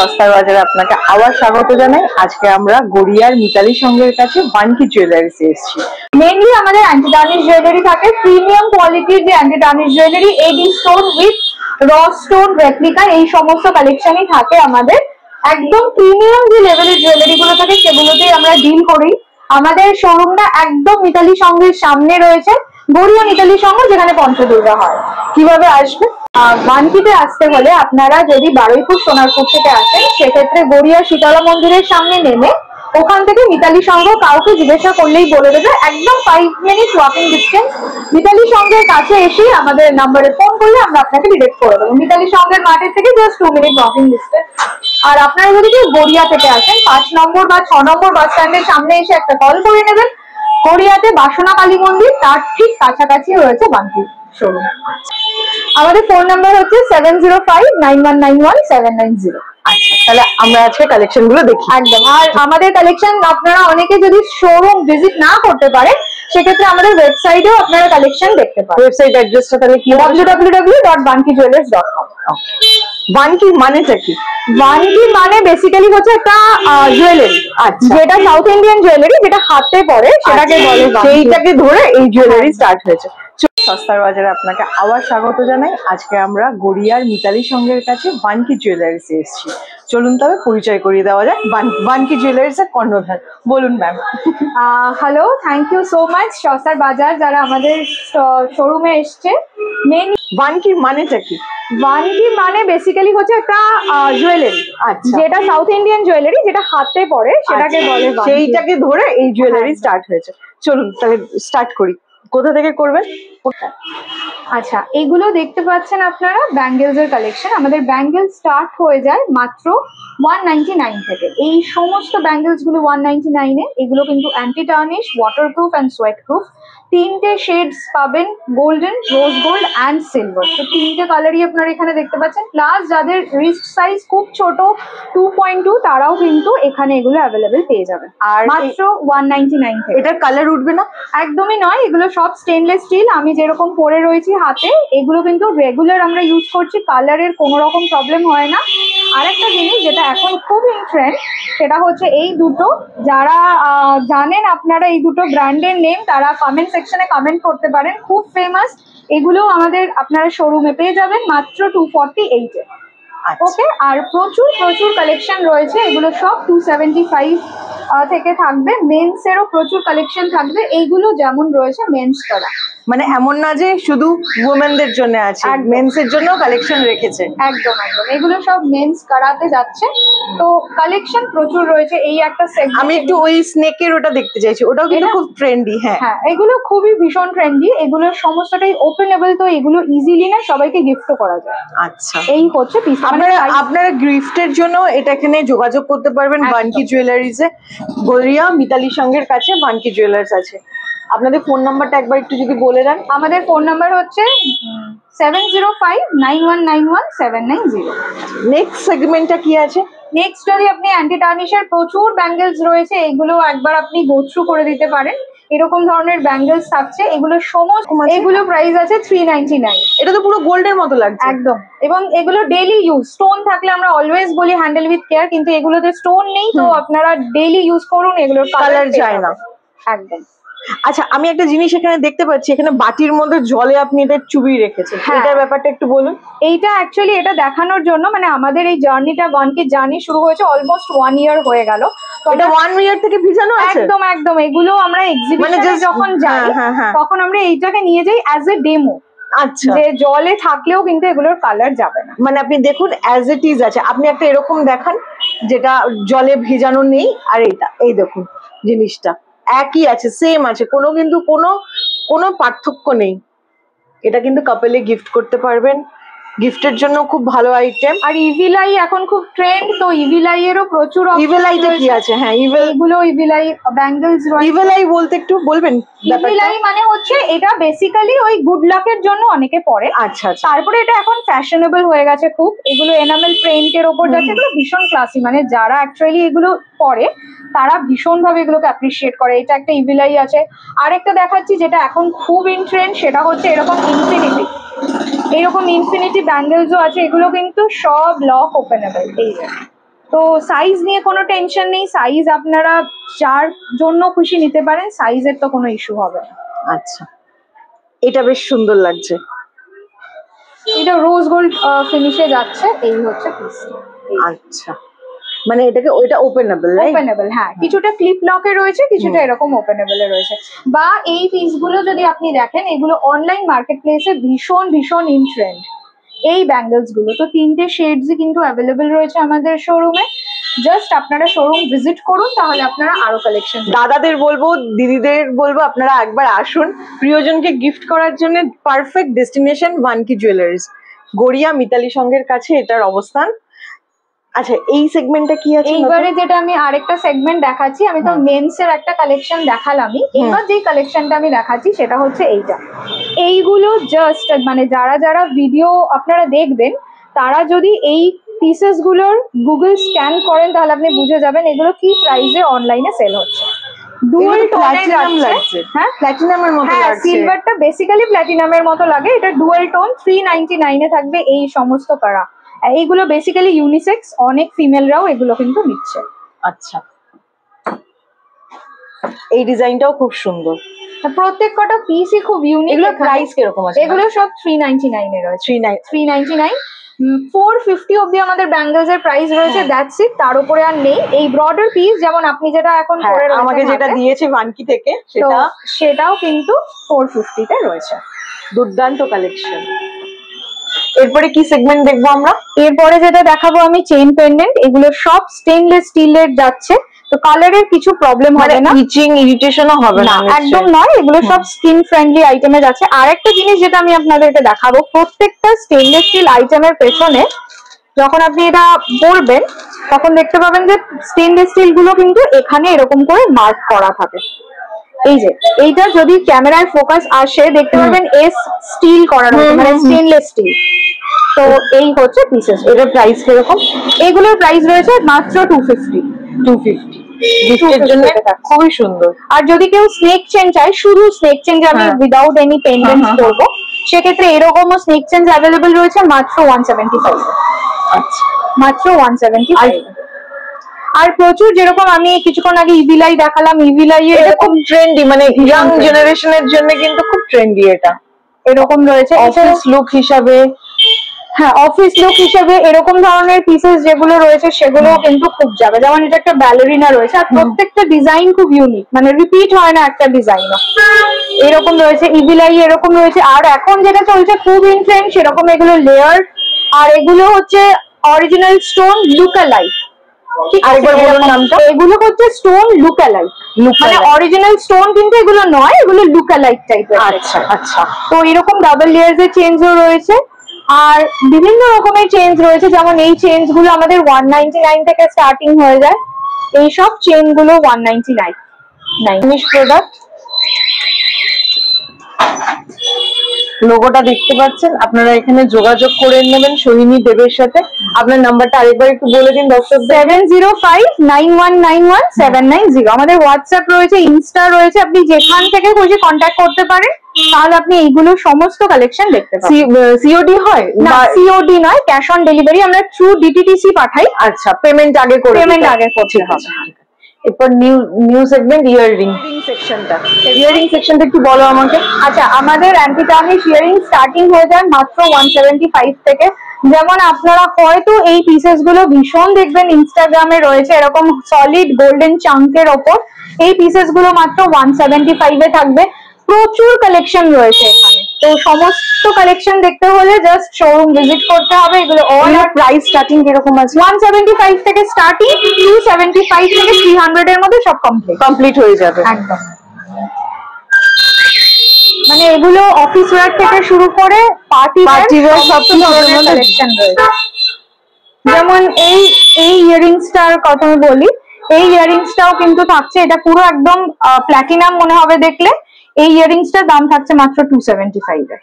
সস্তার বাজারে আপনাকে আবার স্বাগত জানাই। আজকে আমরা গড়িয়ার মিতালি সংঘের কাছে বানকি জুয়েলারিতে এসেছি। মেইনলি আমাদের অ্যান্টি টার্নিশ জুয়েলারি থাকে, প্রিমিয়াম কোয়ালিটির যে anti tarnish jewellery, eddy stone with র স্টোন রেপ্লিকা, এই সমস্ত কালেকশনই থাকে আমাদের। একদম প্রিমিয়াম যে লেভেলের জুয়েলারি গুলো থাকে সেগুলোতেই আমরা ডিল করি। আমাদের শোরুমটা একদম মিতালি সংঘের সামনে রয়েছে, গড়িয়া মিতালি সংঘ, যেখানে পঞ্চদুর্গা হয়। কিভাবে আসবে? বানকিতে আসতে হলে আপনারা যদি বারুইপুর সোনারপুর থেকে আসেন, সেক্ষেত্রে গড়িয়া শীতলা মন্দিরের সামনে নেমে ওখান থেকে মিতালি সংঘ কাউকে জিজ্ঞাসা করলেই বলে দেবে। একদম 5 মিনিট ওয়াকিং ডিস্টেন্স। মিতালি সংঘের কাছে এসে আমাদের নাম্বারে ফোন করলে আমরা আপনাকে ডিরেক্ট করে দেবো। মিতালি সংঘের মাঠের থেকে জাস্ট 2 মিনিট ওয়াকিং ডিস্টেন্স। আর আপনারা যদি কেউ গড়িয়া থেকে আসেন, 5 নম্বর বা 6 নম্বর বাস স্ট্যান্ডের সামনে এসে একটা কল করে নেবেন। গড়িয়াতে বাসনা কালী মন্দির, তার ঠিক কাছাকাছি রয়েছে বানকি শোরুম। আমাদের ফোন নাম্বার হচ্ছে 7059191790। আচ্ছা, তাহলে আমরা আজকে কালেকশন গুলো দেখি। একদম। আর আমাদের কালেকশন আপনারা অনেকে যদি শোরুম ভিজিট না করতে পারে, সেক্ষেত্রে আমাদের ওয়েবসাইটেও আপনারা কালেকশন দেখতে পারেন। ওয়েবসাইট অ্যাড্রেসটা তাহলে কি? www.bankijewelers.com। বানকি মানেটা কি? বানকি মানে বেসিক্যালি হচ্ছে একটা জুয়েলারি, যেটা সাউথ ইন্ডিয়ান জুয়েলারি, যেটা হাতে পরে সেটাকে বলে। সেইটাকে ধরে এই জুয়েলারি স্টার্ট হয়েছে। সস্তার বাজারে আপনাকে আবার স্বাগত জানাই। আজকে আমরা গড়িয়ার মিতালি সংঘের কাছে বানকি জুয়েলারিতে এসেছি। চলুন তবে পরিচয় করিয়ে দেওয়া যাক। বানকি জুয়েলারিসের কর্ণধার বলুন ma'am. Hello, thank you so much সস্তার বাজার যারা আমাদের শোরুমে এসছে। মেইন বানকি মানেটা কি? বানকি মানে বেসিক্যালি হচ্ছে একটা জুয়েলারি, যেটা সাউথ ইন্ডিয়ান জুয়েলারি, যেটা হাতে পরে সেটাকে বলে। সেইটাকে ধরে এই জুয়েলারি স্টার্ট হয়েছে। চলুন তাহলে স্টার্ট করি। কোথা থেকে করবেন? আচ্ছা, এগুলো দেখতে পাচ্ছেন আপনারা ব্যাঙ্গেলস এর কালেকশন। আমাদের ব্যাঙ্গেল স্টার্ট হয়ে যায় মাত্র 199 থেকে। এই সমস্ত ব্যাঙ্গেলস গুলো 199 এ। এগুলো কিন্তু anti tarnish, waterproof and sweat proof. 3টে শেডস পাবেন, golden, rose gold and silver. তো 3টে কালারই আপনারা এখানে দেখতে পাচ্ছেন। প্লাস যাদের রিস্ট সাইজ খুব ছোট 2.2, তারাও কিন্তু এখানে এগুলো অ্যাভেলেবেল পেয়ে যাবেন। আর মাত্র 199 থেকে। এটার কালার উঠবে না? একদমই নয়, এগুলো সব স্টেনলেস স্টিল। আমি যেরকম পরে রয়েছি হাতে, এগুলো কিন্তু রেগুলার আমরা ইউজ করছি, কালারের কোনো রকম প্রবলেম হয় না। আরেকটা জিনিস যেটা এখন খুব ইন ট্রেন্ড, সেটা হচ্ছে এই দুটো। যারা জানেন আপনারা এই দুটো ব্র্যান্ডের নেম, তারা কমেন্ট সেকশনে কমেন্ট করতে পারেন। খুব ফেমাস এগুলো। আমাদের আপনারা শোরুমে পেয়ে যাবেন মাত্র 248 এ। ওকে। আর প্রচুর প্রচুর কালেকশন রয়েছে। এগুলো সব 275 থেকে থাকবে। মেন্স এরও প্রচুর কালেকশন থাকবে। এইগুলো যেমন রয়েছে মেন্স করা, মানে এমন না যে শুধু ওমেনদের জন্য আছে, মেন্স এর জন্য কালেকশন রেখেছে। একদম একদম। এগুলো সব মেন্স করাতে যাচ্ছে, তো কালেকশন প্রচুর রয়েছে। এই একটা সেগমেন্ট। আমি একটু ওই স্নেকের ওটা দেখতে চাইছি, ওটাও কিন্তু খুব ট্রেন্ডি। হ্যাঁ, এগুলো খুবই ভীষণ ট্রেন্ডি। এগুলো সমস্তটাই ওপেনেবল, তো এগুলো ইজিলি না সবাইকে গিফটও করা যায়। আচ্ছা, এই হচ্ছে পিস। আপনারা গিফটের জন্য এটা এখানে যোগাযোগ করতে পারবেন বানকি জুয়েলারিজে। গড়িয়া মিতালি সংঘের কাছে বানকি জুয়েলার্স আছে। আপনাদের ফোন নাম্বারটা একবার একটু যদি বলে দেন। আমাদের ফোন নাম্বার হচ্ছে 7059191790। নেক্সট সেগমেন্টটা কি আছে? নেক্সট যদি আপনি অ্যান্টি টার্নিশের প্রচুর ব্যাঙ্গেলস রয়েছে, এগুলো একবার আপনি গো থ্রু করে দিতে পারেন। এরকম ধরনের ব্যাঙ্গেলস থাকছে। এগুলো সমস্ত, এগুলো প্রাইস আছে 399। এটা তো পুরো গোল্ডের মতো লাগছে। একদম। এবং এগুলো ডেইলি ইউজ। স্টোন থাকলে আমরা অলওয়েজ বলি হ্যান্ডেল উইথ কেয়ার, কিন্তু এগুলোতে স্টোন নেই, তো আপনারা ডেইলি ইউজ করুন, এগুলোর কালার যায় না। একদম। আচ্ছা, আমি একটা জিনিস এখানে দেখতে পাচ্ছি, এখানে বাটির মধ্যে জলে আপনি এটা চুবিয়ে রেখেছেন। এটার ব্যাপারটা একটু বলুন। এইটা অ্যাকচুয়ালি এটা দেখানোর জন্য, মানে আমাদের এই জার্নিটা, বানকির জার্নি শুরু হয়েছে অলমোস্ট 1 ইয়ার হয়ে গেল। এটা 1 ইয়ার থেকে ভিজানো আছে? একদম একদম। এগুলো আমরা এক্সিবিশনে যখন যাই, তখন আমরা এইটাকে নিয়ে যাই অ্যাজ এ ডেমো। আচ্ছা, যে জলে থাকলেও কিন্তু এগুলোর কালার যাবে না। মানে আপনি দেখুন অ্যাজ ইট ইজ আছে। আপনি একটা এরকম দেখান যেটা জলে ভেজানো নেই, আর এটা এই দেখুন, জিনিসটা একই আছে, সেম আছে, কিন্তু কোনো পার্থক্য নেই। এটা কিন্তু কাপলে গিফট করতে পারবেন, গিফটের জন্য খুব ভালো আইটেম। আর ইভিলাই এখন খুব ট্রেন্ড, তো ইভিলাই এরও প্রচুর। ইভিলাইটা কি আছে? হ্যাঁ, এগুলো ইভিলাই ব্যাঙ্গেলস রয়েছে। ইভিলাই বলতে একটু বলবেন? ইভিলাই মানে হচ্ছে এটা বেসিক্যালি ওই গুড লাকের জন্য অনেকে পরে। আচ্ছা, তারপরে এটা এখন ফ্যাশনেবল হয়ে গেছে খুব। এগুলো এনামেল প্রিন্টের ওপর যাচ্ছে, এগুলো ভীষণ ক্লাসি। মানে যারা অ্যাকচুয়ালি এগুলো পরে, তারা ভীষণ ভাবে এগুলোকে অ্যাপ্রিসিয়েট করে। এটা একটা ইভিলাই আছে। আরেকটা দেখাচ্ছি যেটা এখন খুব ইন ট্রেন্ড, সেটা হচ্ছে এরকম ইনফিনিটি। এরকম ইনফিনিটি ব্যাঙ্গেলসও আছে। এগুলো কিন্তু সব লক ওপেনেবল। এই তো সাইজ নিয়ে কোনো টেনশন নেই, সাইজ আপনারা যার জন্য খুশি নিতে পারেন, সাইজের তো কোনো ইস্যু হবে না। আচ্ছা, এটা বেশ সুন্দর লাগছে। এটা রোজ গোল্ড ফিনিশে যাচ্ছে, এই হচ্ছে পিসটা। আচ্ছা, মানে এটাকে ওইটা ওপেনেবল, রাইট? ওপেনেবল, হ্যাঁ, কিছুটা ক্লিপ লকে রয়েছে, কিছুটা এরকম ওপেনেবলে রয়েছে। বা এই পিসগুলো যদি আপনি দেখেন, এগুলো অনলাইন মার্কেট প্লেসে ভীষণ ভীষণ ইন ট্রেন্ড। এই ব্যাঙ্গেলস গুলো তো 3টে শেডসই কিন্তু অ্যাভেলেবেল রয়েছে আমাদের শোরুমে। জাস্ট আপনারা শোরুম ভিজিট করুন, তাহলে আপনারা আরো কালেকশন। দাদাদের বলবো, দিদিদের বলবো, আপনারা একবার আসুন। প্রিয়জনকে গিফট করার জন্য পারফেক্ট ডেস্টিনেশন ওয়ানকি জুয়েলার্স, গড়িয়া মিতালি সংঘের কাছে এটার অবস্থান। আচ্ছা, এই সেগমেন্টটা কি আছে? এইবারে যেটা আমি আরেকটা সেগমেন্ট দেখাচ্ছি, আমি তো মেন্স এর একটা কালেকশন দেখালামই, এবার যে কালেকশনটা আমি দেখাচ্ছি সেটা হচ্ছে এইটা। এইগুলো জাস্ট মানে যারা যারা ভিডিও আপনারা দেখবেন, তারা যদি এই পিসেস গুলোর গুগল স্ক্যান করেন, তাহলে আপনি বুঝে যাবেন এগুলো কি প্রাইসে অনলাইনে সেল হচ্ছে। ডুয়াল টোনে যাচ্ছে, হ্যাঁ প্ল্যাটিনামের মতো লাগছে। সিলভারটা বেসিক্যালি প্ল্যাটিনামের মতো লাগে, এটা ডুয়াল টোন 399 এ থাকবে এই সমস্ত কারা। এইগুলো বেসিক্যালি ইউনিসেক্স, অনেক ফিমেলরাও এগুলো কিন্তু নিচ্ছে। আচ্ছা, এই ডিজাইনটাও খুব সুন্দর, প্রত্যেক কটা পিসই খুব ইউনিক। এগুলো প্রাইস কিরকম আছে? এগুলো সব 399 এ রয়েছে। 399 450 অবধি আমাদের ব্যাঙ্গেলস এর প্রাইস রয়েছে, দ্যাটস ইট, তার উপরে আর নেই। এই ব্রডার পিস যেমন আপনি যেটা এখন পরে আমাকে যেটা দিয়েছে ওয়ানকি থেকে, সেটাও কিন্তু 450 তে রয়েছে। দুর্দান্ত কালেকশন। এরপরে কি সেগমেন্ট দেখবো আমরা? এরপরে যেটা দেখাবো আমি চেইন পেন্ডেন্ট, এগুলো সব স্টেনলেস স্টিলের যাচ্ছে, তো কালারের কিছু প্রবলেম হবে না, ইচিং ইরিটেশনও হবে না, একদম নয়। এগুলো সব স্কিন ফ্রেন্ডলি আইটেমে যাচ্ছে। আর একটা জিনিস যেটা আমি আপনাদেরকে দেখাবো, প্রত্যেকটা স্টেনলেস স্টিল আইটেমের পেছনে যখন আপনি এটা পরবেন, তখন দেখতে পাবেন যে স্টেনলেস স্টিল গুলো কিন্তু এখানে এরকম করে মার্ক করা থাকে। এই যে এইটা যদি ক্যামেরায় ফোকাস আসে, দেখতে পাবেন এস স্টিল করা রয়েছে, মানে স্টেনলেস স্টিল। তো এই হচ্ছে পিসেস। এটার প্রাইস কিরকম? এগুলোর প্রাইস রয়েছে মাত্র 250। গিফটের জন্য খুবই সুন্দর। আর যদি কেউ স্নেক চেন চায়, শুধু স্নেক চেন যে আমি উইদাউট এনি পেন্ডেন্টস করবো, সেক্ষেত্রে এরকমও স্নেক চেন অ্যাভেলেবল রয়েছে মাত্র 175। আচ্ছা, মাত্র 175। আর প্রচুর, যেরকম আমি কিছুক্ষণ আগে ইভিলাই দেখালাম, ইভিলাই এরকম ট্রেন্ডি, মানে ইয়াং জেনারেশনের জন্য কিন্তু খুব ট্রেন্ডি। এটা এরকম রয়েছে অফিস লুক হিসাবে, হ্যাঁ অফিস লুক হিসেবে এরকম ধরনের পিসেস যেগুলো রয়েছে সেগুলো কিন্তু খুব যাবে। যেমন এটা একটা ব্যালেরিনা রয়েছে, আর প্রত্যেকটা ডিজাইন খুব ইউনিক, মানে রিপিট হয় না একটা ডিজাইনও। এরকম রয়েছে ইভিলাই, এরকম রয়েছে। আর এখন যেটা চলছে খুব ইন ট্রেন্ড, সেরকম এগুলো লেয়ার, আর এগুলো হচ্ছে অরিজিনাল স্টোন লুকালাইক। আরেকবার বলুন নামটা। এগুলো হচ্ছে স্টোন লুকালাইক, মানে অরিজিনাল স্টোন কিন্তু এগুলো নয়, এগুলো লুকালাইক টাইপের। আচ্ছা আচ্ছা। তো এরকম ডাবল লেয়ার্স এর চেঞ্জও রয়েছে, আর বিভিন্ন রকমের চেঞ্জ রয়েছে। যেমন এই চেঞ্জ গুলো আমাদের 199 থেকে স্টার্টিং হয়ে যায়। এই সব চেইন গুলো 199। ফিনিশ প্রোডাক্ট, লোগোটা দেখতে পাচ্ছেন, আপনারা এখানে যোগাযোগ করে নেবেন সোহিনী দেবের সাথে। আপনার নাম্বারটা আরেকবার একটু বলে দিন দর্শক। 7059117990। আমাদের হোয়াটসঅ্যাপ রয়েছে, ইনস্টা রয়েছে, আপনি যেখান থেকে খুশি কন্ট্যাক্ট করতে পারেন, তাহলে আপনি এইগুলো সমস্ত কালেকশন দেখতে পাবেন। সিওডি হয় না? সিওডি নয়, ক্যাশ অন ডেলিভারি আমরা থ্রু ডিটিডিসি পাঠাই। আচ্ছা, পেমেন্ট আগে করতে হবে। এরপর নিউ সেগমেন্ট ইয়াররিং সেকশনটা। ইয়াররিং সেকশনটা একটু বলো আমাকে। আচ্ছা, আমাদের অ্যান্টি টার্নিশ ইয়াররিং স্টার্টিং হয়ে যায় মাত্র 175 থেকে। যেমন আপনারা হয়তো এই পিসেস গুলো ভীষণ দেখবেন ইনস্টাগ্রামে রয়েছে এরকম সলিড গোল্ডেন চাঙ্কের ওপর, এই পিসেস গুলো মাত্র 175 এ থাকবে। প্রচুর কালেকশন রয়েছে এখানে, তো সমস্ত কালেকশন দেখতে হলে জাস্ট শোরুম ভিজিট করতে হবে। এগুলো অল আর প্রাইস স্টার্টিং কিরকম আছে? 175 থেকে স্টার্টিং, 275 থেকে 300 এর মধ্যে সব কমপ্লিট হয়ে যাবে একদম। মানে এগুলো অফিস ওয়্যার থেকে শুরু করে পার্টি ওয়্যার সব ধরনের কালেকশন রয়েছে। যেমন এই ইয়াররিংসটার কথা আমি বলি, এই ইয়াররিংসটাও কিন্তু থাকছে, এটা পুরো একদম প্ল্যাটিনাম মনে হবে দেখলে। এই ইয়াররিংসটার দাম থাকছে মাত্র 275 এ।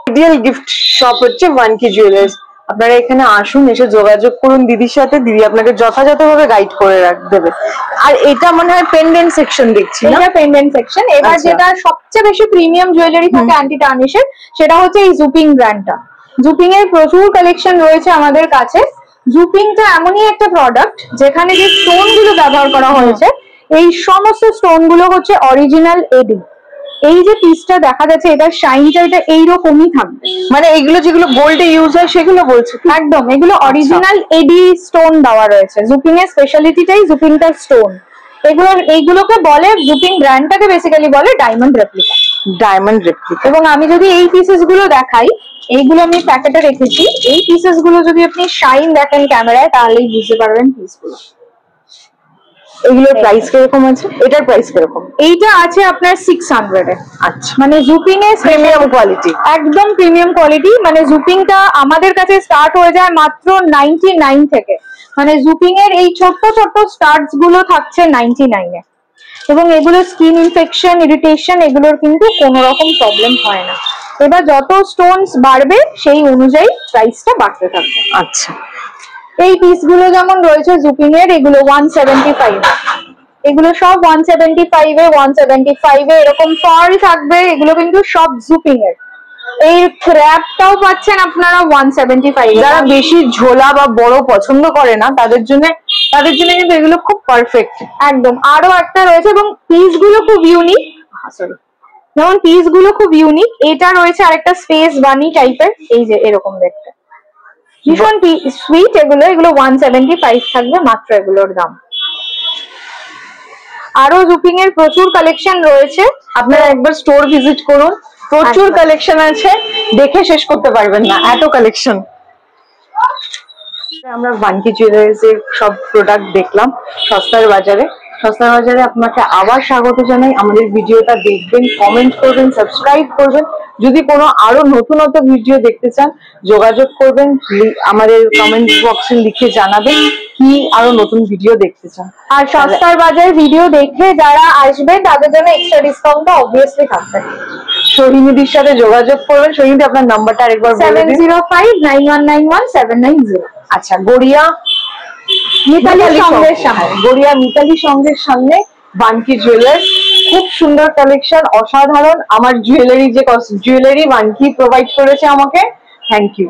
আইডিয়াল গিফট শপ হচ্ছে ওয়ানকি জুয়েলার্স। আপনারা এখানে আসুন, এসে যোগাযোগ করুন দিদির সাথে, দিদি আপনাকে যথাযথভাবে গাইড করে দেবে। আর এটা মনে হয় পেন্ডেন্ট সেকশন দেখছি না? এটা পেন্ডেন্ট সেকশন। এবার যেটা সবচেয়ে বেশি প্রিমিয়াম জুয়েলারি থাকে অ্যান্টি টার্নিশের, সেটা হচ্ছে এই জুপিং ব্র্যান্ডটা। জুপিং এর প্রচুর কালেকশন রয়েছে আমাদের কাছে। জুপিংটা এমনই একটা প্রোডাক্ট যেখানে যে স্টোন গুলো ব্যবহার করা হয়েছে এই সমস্ত স্টোন গুলো হচ্ছে অরিজিনাল এডি। এই যে পিসটা দেখা যাচ্ছে এটার শাইনটা এটা এইরকমই থাকবে, মানে এগুলো যেগুলো গোল্ডে ইউজ হয় সেগুলো বলছো? একদম এগুলো অরিজিনাল এডি স্টোন দেওয়া রয়েছে। জুপিং এর স্পেশালিটিটাই জুপিংটার স্টোন। এইগুলোকে বলে, জুপিং ব্র্যান্ডটাকে বেসিক্যালি বলে ডায়মন্ড রেপ্লিকা। Diamond replica. এবং আমি যদি এই পিসেস গুলো দেখাই, এইগুলো আমি প্যাকেটে রেখেছি, এই পিসেস গুলো যদি আপনি শাইন দেখেন ক্যামেরায় তাহলেই বুঝতে পারবেন পিসগুলো। এগুলোর প্রাইস কিরকম আছে? এটার প্রাইস কিরকম? এইটা আছে আপনার 600 এ। আচ্ছা, মানে জুপিং এর প্রিমিয়াম কোয়ালিটি, একদম প্রিমিয়াম কোয়ালিটি। মানে জুপিংটা আমাদের কাছে স্টার্ট হয়ে যায় মাত্র 99 থেকে। মানে জুপিং এর এই ছোট্ট ছোট্ট স্টার্টস গুলো থাকছে 99 এ। এবং এগুলো স্কিন ইনফেকশন, ইরিটেশন এগুলোর কিন্তু কোনো রকম প্রবলেম হয় না। এবার যত স্টোনস বাড়বে সেই অনুযায়ী প্রাইসটা বাড়তে থাকবে। আচ্ছা, এই পিসগুলো যেমন রয়েছে জুপিং এর, এগুলো 175, এগুলো সব 175 এ 175 এ এরকম পার্ল থাকবে। এগুলো কিন্তু সব জুপিং এর। এই ক্র্যাপটাও পাচ্ছেন আপনারা 175। যারা বেশি ঝোলা বা বড় পছন্দ করে না তাদের জন্য কিন্তু এগুলো খুব পারফেক্ট। একদম। আরো একটা রয়েছে এবং পিসগুলো খুব ইউনিক, সরি যেমন পিসগুলো খুব ইউনিক। এটা রয়েছে আরেকটা স্পেস বানি টাইপের, এই যে এরকম দেখতে ভীষণ সুইট। এগুলো 175 থাকবে মাত্র এগুলোর দাম। আরো জুপিং এর প্রচুর কালেকশন রয়েছে, আপনারা একবার স্টোর ভিজিট করুন, প্রচুর কালেকশন আছে, দেখে শেষ করতে পারবেন না, এত কালেকশন। আমরা বানকি জুয়েলার্স এর সব প্রোডাক্ট দেখলাম সস্তার বাজারে। সস্তার বাজারে আপনাকে আবার স্বাগত জানাই। আমাদের ভিডিওটা দেখবেন, কমেন্ট করবেন, সাবস্ক্রাইব করবেন। যদি কোনো আরো নতুনত্ব ভিডিও দেখতে চান যোগাযোগ করবেন, আমাদের কমেন্ট বক্সে লিখে জানাবেন কি আরো নতুন ভিডিও দেখতে চান। আর সস্তার বাজার ভিডিও দেখে যারা আসবে তাদের জন্য এক্সট্রা ডিসকাউন্টটা অবভিয়াসলি থাকবে। সোহিনীদির সাথে যোগাযোগ করবেন। সোহিনীদি, আপনার নাম্বারটা আরেকবার বলে দিন। 7059117910। আচ্ছা, গড়িয়া মিতালি সঙ্গের সামনে, গড়িয়া মিতালি সঙ্গের সামনে বানকি জুয়েলার্স। খুব সুন্দর কালেকশন, অসাধারণ। আমার জুয়েলারি বানকি প্রোভাইড করেছে আমাকে, থ্যাংক ইউ।